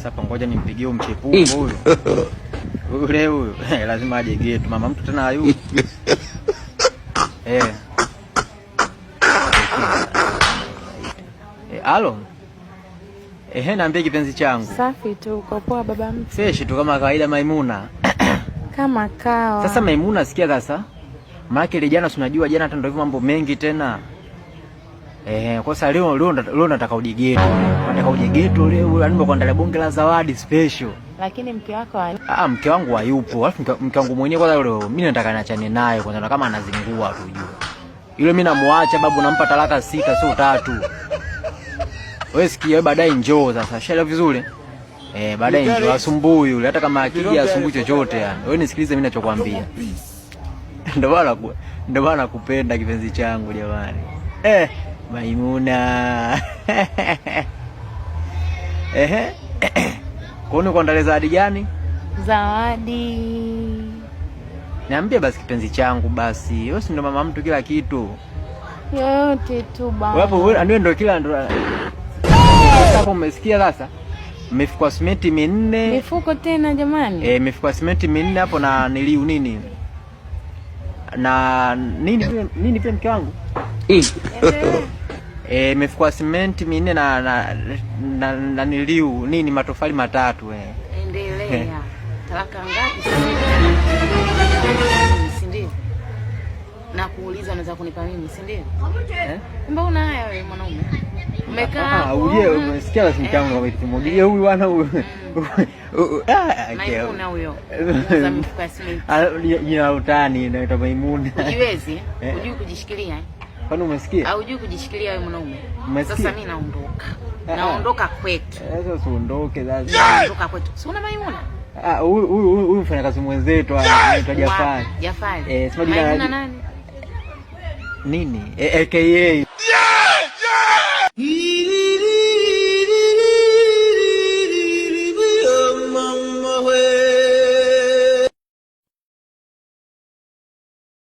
Sasa ngoja nimpigie mchepuko huyo. Ule huyo lazima aje getu. Mama mtu tena hayupo. Alo. Naambia kipenzi changu. Safi tu, uko poa baba mtu? Fresh tu kama kawaida Maimuna. Kama kawa. Sasa Maimuna, sikia sasa. Maana ile jana unajua jana hata ndio hivyo mambo mengi tena. Kwa sasa leo nataka uje getu. Nataka uje getu leo, yani kuandalia bonge la zawadi special. Lakini mke wako mke wangu hayupo. Alafu mke wangu mwenyewe kwanza leo mimi nataka niachane naye kwanza, kama anazingua tu jua. Yule mimi namuacha babu, nampa talaka 6 sio 3. Wewe sikia, baadaye njoo sasa. Shale vizuri. Baadaye njoo asumbui yule, hata kama akija asumbui chochote yani. Wewe nisikilize mimi ninachokuambia. Ndio bana kupenda kipenzi changu jamani. Maimuna. Kuone kuandalia zawadi gani? Zawadi. Niambie basi kipenzi changu basi. Wewe si ndo mama mtu kila kitu. Yote tu bana. Wewe ndio kila ndo. Hapo umesikia sasa? Mifuko simenti 4. Mifuko tena jamani? Mifuko simenti 4 hapo na niliu nini? Na nini pia mke wangu? Mifuko simenti 4 na niliu nini matofali 3 Endelea. Talaka ngapi? Si ndio? Na kuuliza unaweza kunipa mimi, si ndio? Mbona haya wewe mwanaume? Umekaa. Umesikia basi mke wangu kama kimodilia huyu bwana huyu. Maimuna huyo. Za mifuko simenti. Jina utani inaitwa Maimuna. Ujiwezi? Unajui kujishikilia? Kwani umesikia? Au unajui kujishikilia wewe mwanaume? Sasa mimi naondoka. Naondoka kwetu. Sasa usiondoke sasa. Naondoka kwetu. Si una Maimuna? Huyu mfanya kazi mwenzetu anaitwa Jafari. Jafari. Sema jina Maimuna nani? Nini? AKA